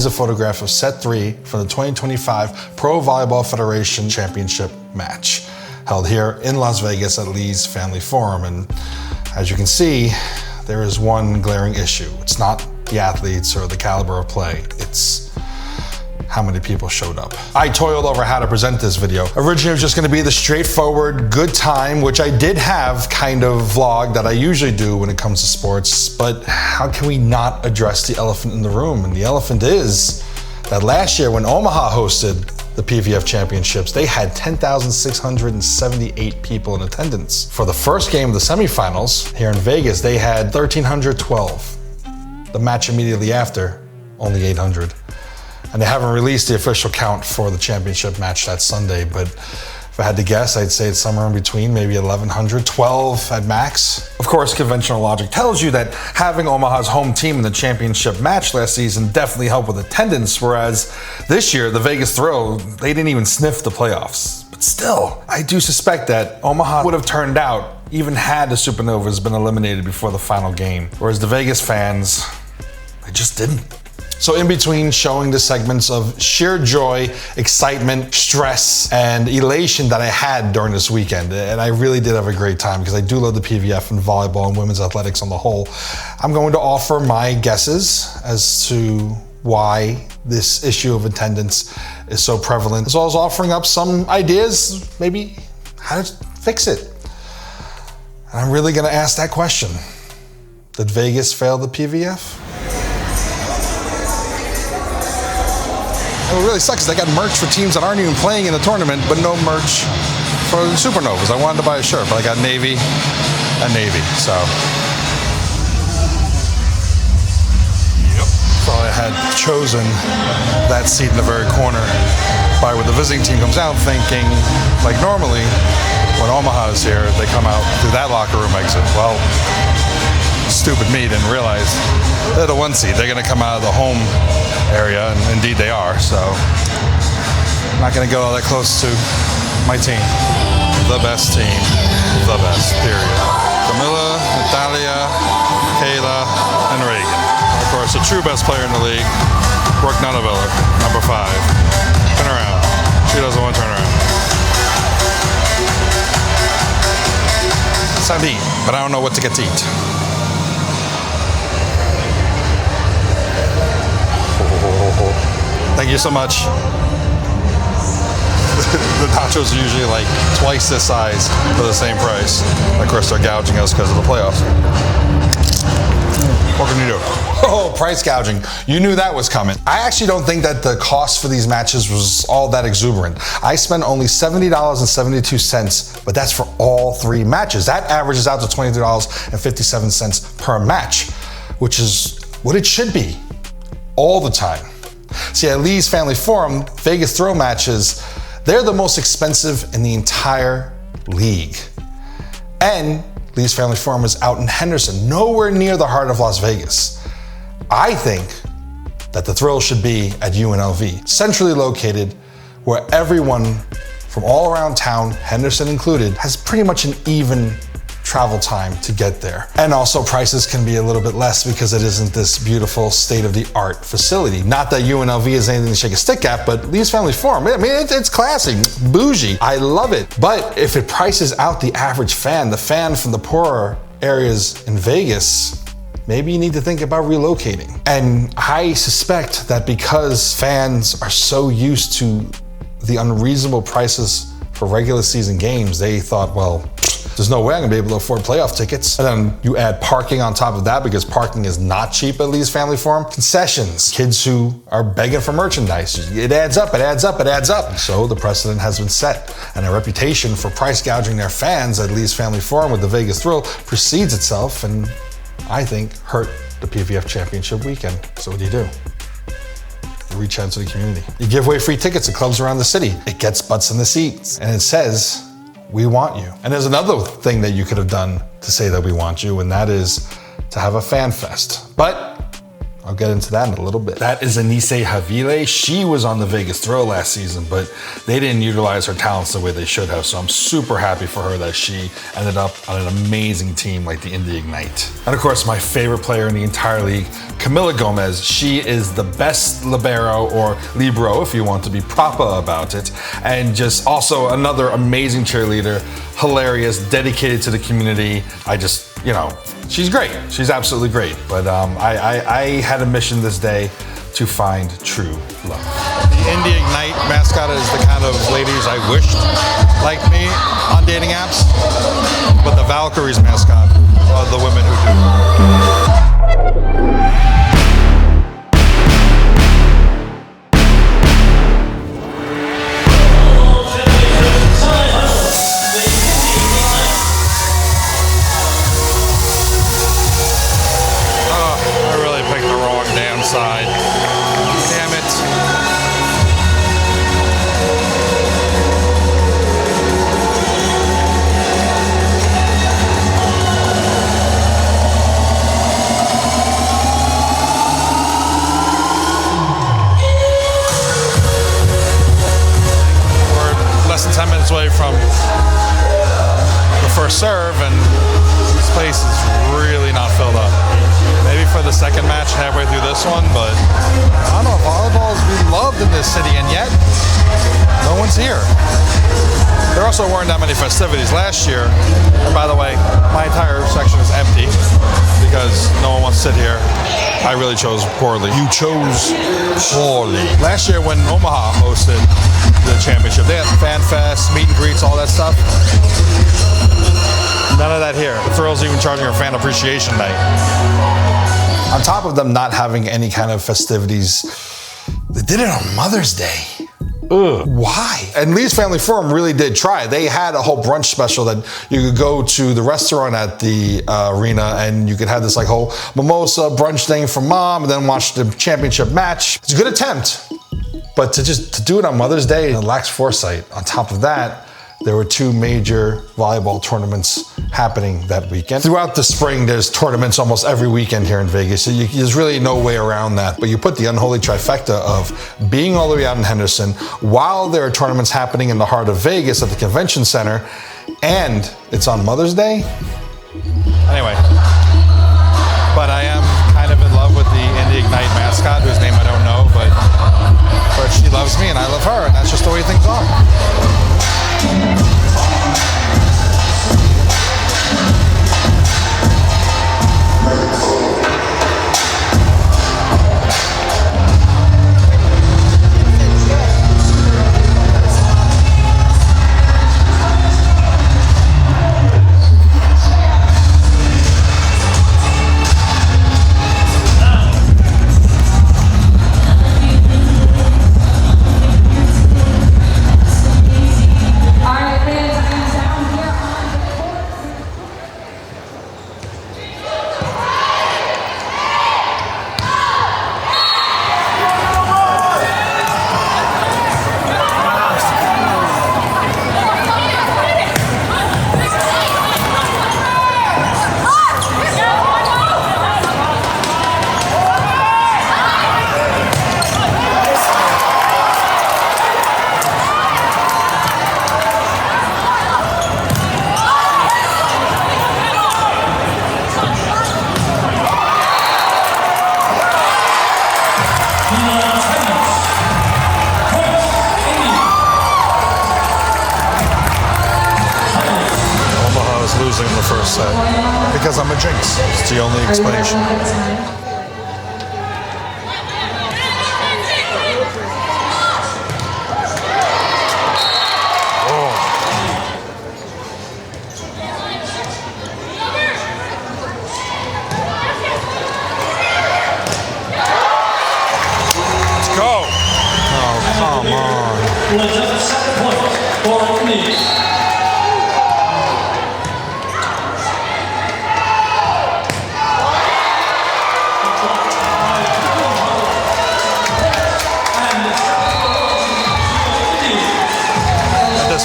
is a photograph of set 3 for the 2025 Pro Volleyball Federation Championship match, held here in Las Vegas at Lee's Family Forum. And as you can see, there is one glaring issue. It's not the athletes or the caliber of play, it's how many people showed up. I toiled over how to present this video. Originally, it was just gonna be the straightforward, good time, which I did have kind of vlog that I usually do when it comes to sports, but how can we not address the elephant in the room? And the elephant is that last year when Omaha hosted the PVF championships, they had 10,678 people in attendance. For the first game of the semifinals here in Vegas, they had 1,312. The match immediately after, only 800. And they haven't released the official count for the championship match that Sunday, but if I had to guess, I'd say it's somewhere in between, maybe 1,100, 12 at max. Of course, conventional logic tells you that having Omaha's home team in the championship match last season definitely helped with attendance, whereas this year, the Vegas Thrill, they didn't even sniff the playoffs. But still, I do suspect that Omaha would have turned out even had the Supernovas been eliminated before the final game, whereas the Vegas fans, they just didn't. So in between showing the segments of sheer joy, excitement, stress, and elation that I had during this weekend, and I really did have a great time because I do love the PVF and volleyball and women's athletics on the whole, I'm going to offer my guesses as to why this issue of attendance is so prevalent, as well as offering up some ideas, maybe how to fix it. And I'm really gonna ask that question. Did Vegas fail the PVF? What really sucks is I got merch for teams that aren't even playing in the tournament, but no merch for the Supernovas. I wanted to buy a shirt, but I got Navy and Navy, so. Yep. So I had chosen that seat in the very corner by where the visiting team comes out, thinking, like normally, when Omaha is here, they come out through that locker room exit. Well, stupid me didn't realize they're the 1 seed. They're gonna come out of the home area, and indeed they are, so I'm not gonna go all that close to my team. The best team, the best, period. Camilla, Natalia, Kayla, and Reagan. Of course, the true best player in the league, Brooke Nunavilla, number 5. Turn around. She doesn't want to turn around. Sabine, but I don't know what to get to eat. Thank you so much. The nachos are usually like twice this size for the same price. Of course, they're gouging us because of the playoffs. What can you do? Oh, price gouging. You knew that was coming. I actually don't think that the cost for these matches was all that exuberant. I spent only $70.72, but that's for all 3 matches. That averages out to $23.57 per match, which is what it should be all the time. See, at Lee's Family Forum, Vegas throw matches, they're the most expensive in the entire league. And Lee's Family Forum is out in Henderson, nowhere near the heart of Las Vegas. I think that the thrill should be at UNLV, centrally located, where everyone from all around town, Henderson included, has pretty much an even travel time to get there. And also prices can be a little bit less because it isn't this beautiful state-of-the-art facility. Not that UNLV is anything to shake a stick at, but Lee's Family Forum, I mean, it's classy, bougie. I love it. But if it prices out the average fan, the fan from the poorer areas in Vegas, maybe you need to think about relocating. And I suspect that because fans are so used to the unreasonable prices for regular season games, they thought, well, there's no way I'm gonna be able to afford playoff tickets. And then you add parking on top of that because parking is not cheap at Lee's Family Forum. Concessions, kids who are begging for merchandise. It adds up, it adds up, it adds up. So the precedent has been set, and a reputation for price gouging their fans at Lee's Family Forum with the Vegas Thrill precedes itself, and I think hurt the PVF championship weekend. So what do? You reach out to the community. You give away free tickets to clubs around the city. It gets butts in the seats, and it says, we want you. And there's another thing that you could have done to say that we want you, and that is to have a fan fest. But I'll get into that in a little bit. That is Anise Havile. She was on the Vegas Thrill last season, but they didn't utilize her talents the way they should have. So I'm super happy for her that she ended up on an amazing team like the Indy Ignite. And of course, my favorite player in the entire league, Camila Gomez. She is the best libero, or libero if you want to be proper about it. And just also another amazing cheerleader, hilarious, dedicated to the community. She's great. She's absolutely great. But I had a mission this day to find true love. The Indy Ignite mascot is the kind of ladies I wished liked me on dating apps. But the Valkyries mascot are the women who do. Side. Damn it. We're less than 10 minutes away from the first serve, and this place is really not filled up. Maybe for the second match halfway through this one, but I don't know, volleyball is beloved in this city, and yet no one's here. There also weren't that many festivities last year, and by the way, my entire section is empty because no one wants to sit here. I really chose poorly. You chose poorly. Last year when Omaha hosted the championship, they had fan fest, meet and greets, all that stuff. None of that here. The Thrill's even charging a fan appreciation night. On top of them not having any kind of festivities, they did it on Mother's Day. Ugh. Why? And Lee's Family Forum really did try. They had a whole brunch special that you could go to the restaurant at the arena and you could have this like whole mimosa brunch thing for mom and then watch the championship match. It's a good attempt, but to do it on Mother's Day, it lacks foresight. On top of that, there were 2 major volleyball tournaments happening that weekend. Throughout the spring, there's tournaments almost every weekend here in Vegas, so there's really no way around that. But you put the unholy trifecta of being all the way out in Henderson, while there are tournaments happening in the heart of Vegas at the convention center, and it's on Mother's Day. Anyway, but I am kind of in love with the Indy Ignite mascot, whose name I don't know, but she loves me and I love her, and that's just the way things are. Losing in the first set because I'm a jinx. It's the only explanation. Let's go. Oh, come on.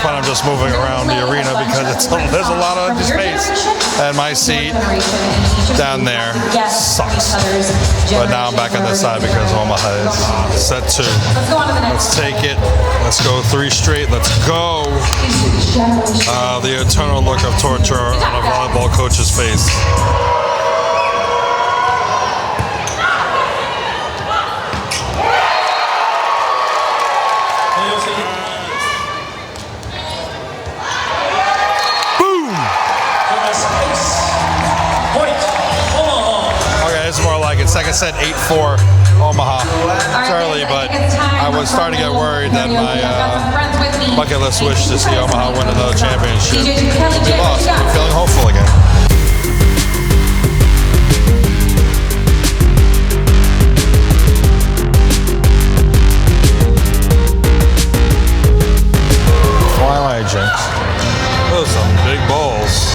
I'm just moving around the arena because there's a lot of empty space. And my seat down there sucks. But now I'm back on this side because Omaha is set 2. Let's take it. Let's go 3 straight. Let's go. The eternal look of torture on a volleyball coach's face. Second set 8-4 Omaha. It's early, but I was starting to get worried that my bucket list wish to see Omaha win another championship. We lost. I'm feeling hopeful again. Why am I a jinx? Those are some big balls.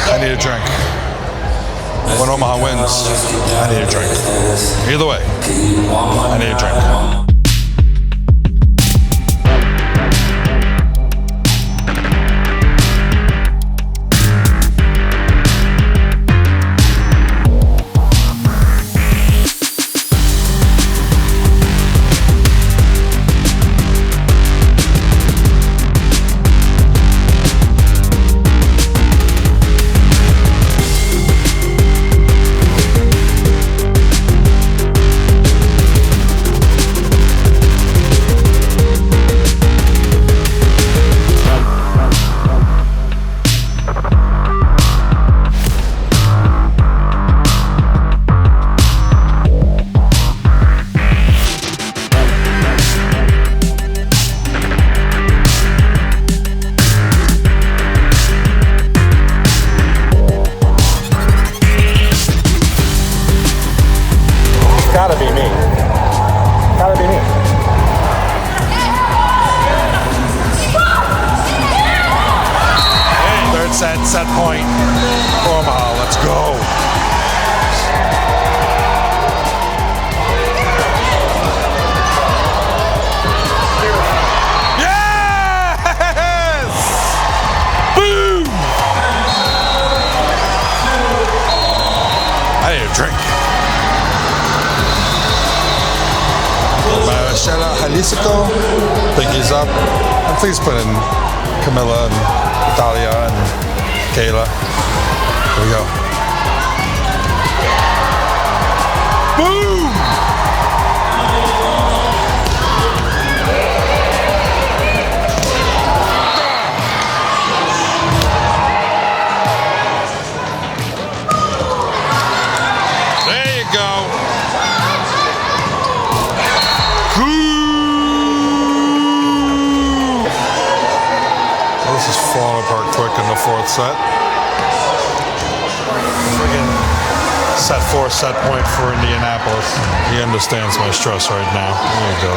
I need a drink. When Omaha wins, I need a drink. Either way, I need a drink. Gotta be me. Gotta be me. Third set point. Omaha, let's go. Yes! Boom! I need a drink. Marcella Jalisco, Biggie's up, and please put in Camilla and Dalia and Kayla. Here we go. Boom! There you go. This is falling apart quick in the 4th set. Friggin' set 4, set point for Indianapolis. He understands my stress right now. There you go.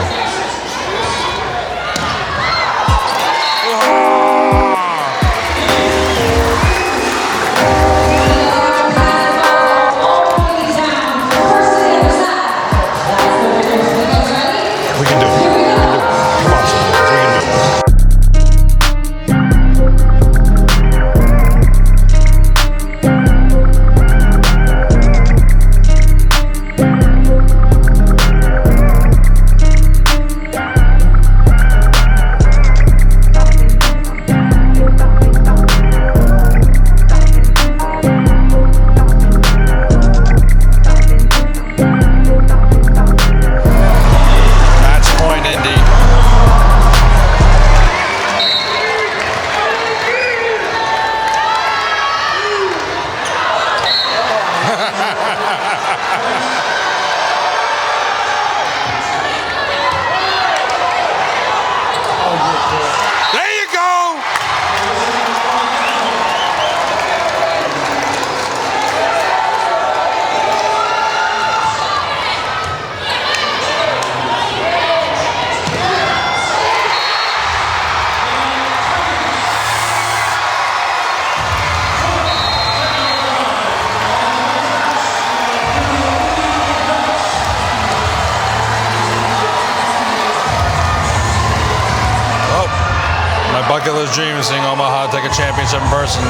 those dreams seeing Omaha take a championship in person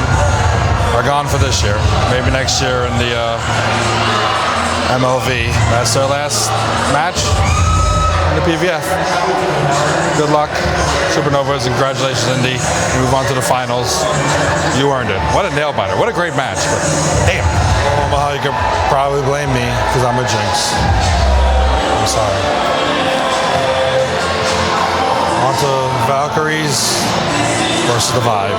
are gone for this year. Maybe next year in the MLV. That's their last match in the PVF. Good luck, Supernovas, and congratulations, Indy. You move on to the finals. You earned it. What a nail biter. What a great match. But damn. Omaha, you could probably blame me because I'm a jinx. I'm sorry. On to Valkyries versus the Vibe.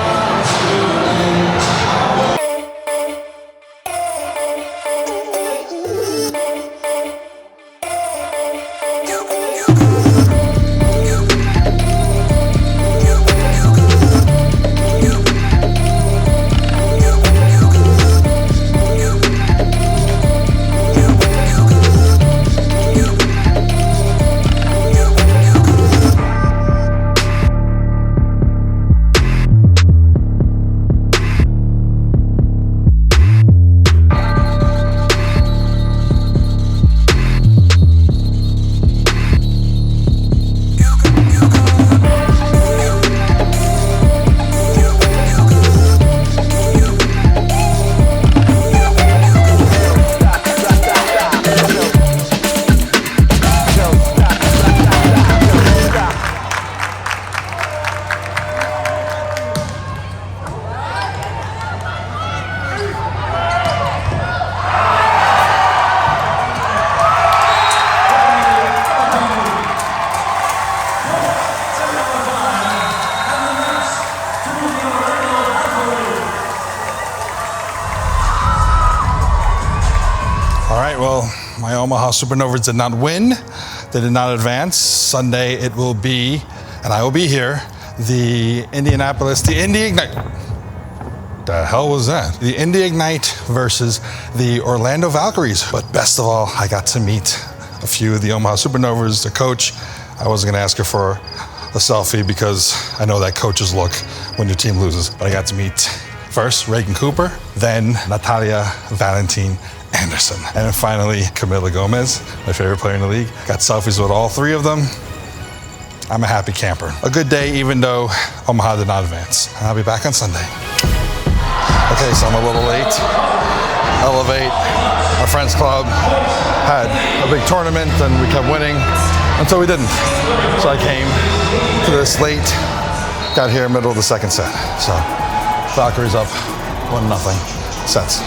Well, my Omaha Supernovas did not win. They did not advance. Sunday it will be, and I will be here, the Indianapolis, the Indy Ignite. The hell was that? The Indy Ignite versus the Orlando Valkyries. But best of all, I got to meet a few of the Omaha Supernovas, the coach. I wasn't gonna ask her for a selfie because I know that coach's look when your team loses. But I got to meet first Reagan Cooper, then Natalia Valentín-Anderson, and then finally Camila Gomez, my favorite player in the league. Got selfies with all three of them. I'm a happy camper. A good day even though Omaha did not advance. I'll be back on Sunday. Okay, so I'm a little late. Elevate, our friends club, had a big tournament and we kept winning until we didn't. So I came to this late, got here middle of the second set. So Valkyries up 1-0 sets.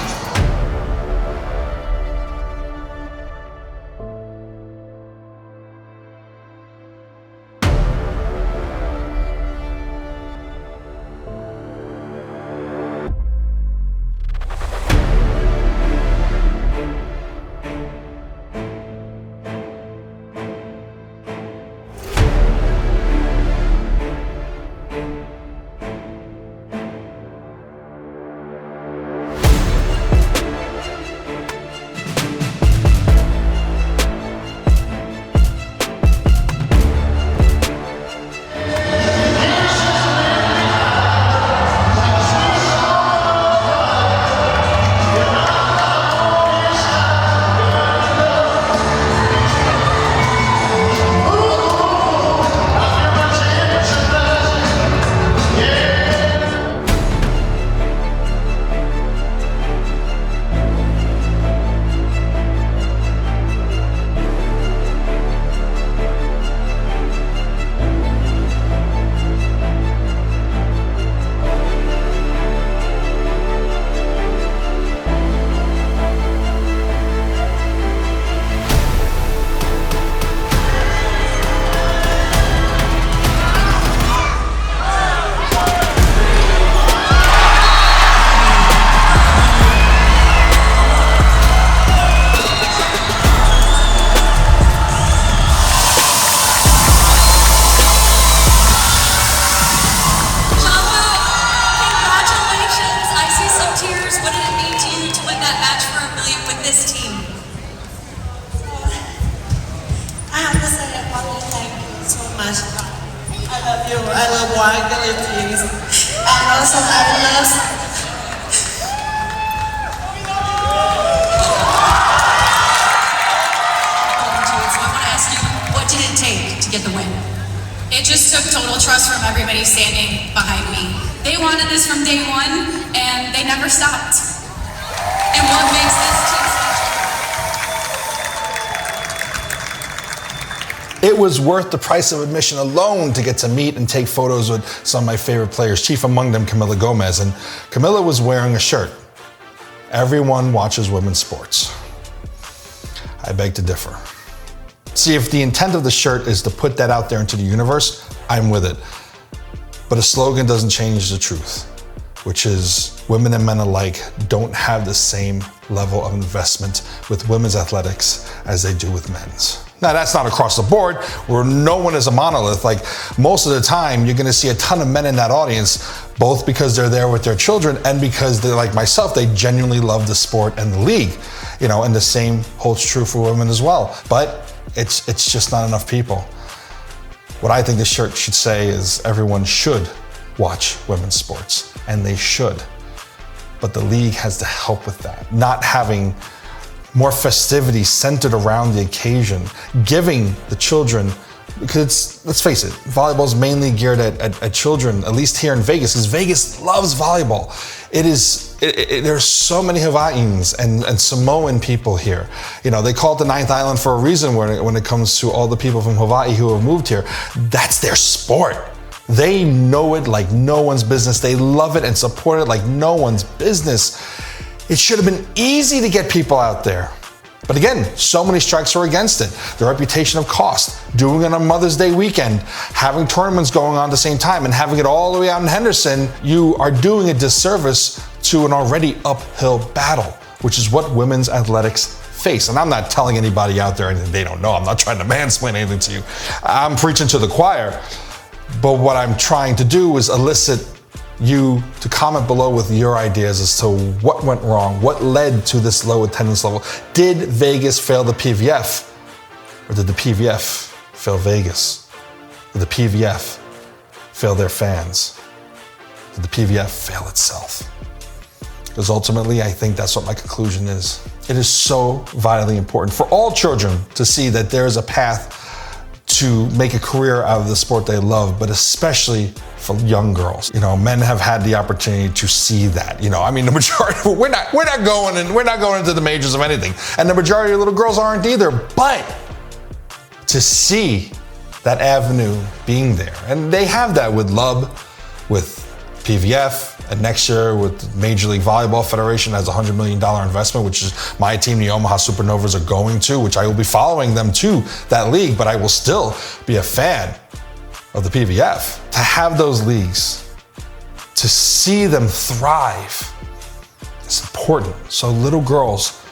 I love bucketlistvlogyt. And also I love... So I want to ask you, what did it take to get the win? It just took total trust. trust from everybody standing behind me. They wanted this from day one, and they never stopped. And what makes this team special? It was worth the price of admission alone to get to meet and take photos with some of my favorite players, chief among them Camila Gomez. And Camila was wearing a shirt. Everyone watches women's sports. I beg to differ. See, if the intent of the shirt is to put that out there into the universe, I'm with it. But a slogan doesn't change the truth, which is women and men alike don't have the same level of investment with women's athletics as they do with men's. Now, that's not across the board, where no one is a monolith. Like, most of the time, you're gonna see a ton of men in that audience, both because they're there with their children and because they're like myself, they genuinely love the sport and the league. You know, and the same holds true for women as well. But it's just not enough people. What I think this shirt should say is everyone should watch women's sports, and they should. But the league has to help with that. Not having more festivities centered around the occasion, giving the children, because let's face it, volleyball is mainly geared at children, at least here in Vegas, because Vegas loves volleyball. There's so many Hawaiians and Samoan people here. You know, they call it the ninth island for a reason when it comes to all the people from Hawaii who have moved here. That's their sport. They know it like no one's business. They love it and support it like no one's business. It should have been easy to get people out there. But again, so many strikes are against it. The reputation of cost, doing it on a Mother's Day weekend, having tournaments going on at the same time, and having it all the way out in Henderson, you are doing a disservice to an already uphill battle, which is what women's athletics face. And I'm not telling anybody out there anything they don't know. I'm not trying to mansplain anything to you. I'm preaching to the choir. But what I'm trying to do is elicit you to comment below with your ideas as to what went wrong, what led to this low attendance level. Did Vegas fail the PVF? Or did the PVF fail Vegas? Did the PVF fail their fans? Did the PVF fail itself? Because ultimately, I think that's what my conclusion is. It is so vitally important for all children to see that there is a path to make a career out of the sport they love, but especially for young girls. You know, men have had the opportunity to see that. You know, I mean, the majority, we're not going into the majors of anything, and the majority of little girls aren't either. But to see that avenue being there, and they have that with LUB, with PVF, and next year with Major League Volleyball Federation has a $100 million investment, which is my team, the Omaha Supernovas, are going to, which I will be following them to that league, but I will still be a fan of the PVF. To have those leagues, to see them thrive, it's important. So little girls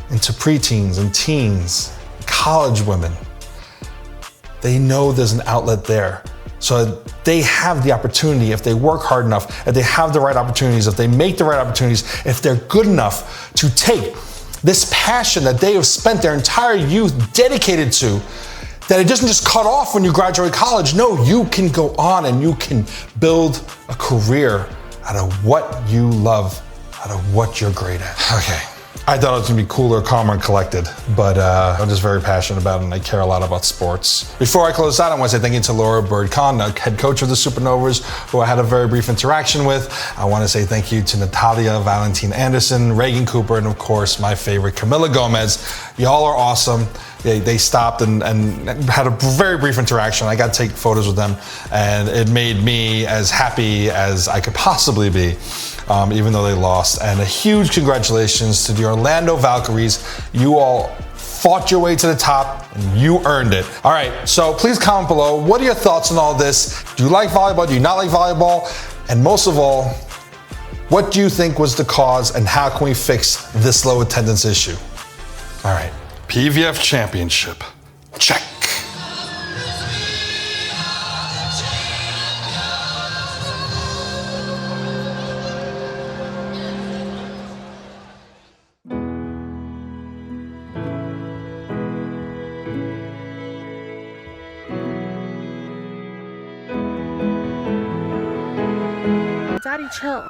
into preteens and teens, college women, they know there's an outlet there. So they have the opportunity, if they work hard enough, if they have the right opportunities, if they make the right opportunities, if they're good enough to take this passion that they have spent their entire youth dedicated to, that it doesn't just cut off when you graduate college. No, you can go on and you can build a career out of what you love, out of what you're great at. Okay. I thought it was gonna be cooler, calmer, and collected, but I'm just very passionate about it and I care a lot about sports. Before I close out, I want to say thank you to Laura Bird-Kahn, the head coach of the Supernovas, who I had a very brief interaction with. I want to say thank you to Natalia, Valentín-Anderson, Reagan Cooper, and of course, my favorite, Camila Gomez. Y'all are awesome. They stopped and had a very brief interaction. I got to take photos with them, and it made me as happy as I could possibly be. Even though they lost. And a huge congratulations to the Orlando Valkyries. You all fought your way to the top and you earned it. All right, so please comment below. What are your thoughts on all this? Do you like volleyball? Do you not like volleyball? And most of all, what do you think was the cause and how can we fix this low attendance issue? All right, PVF Championship, check. Daddy, chill.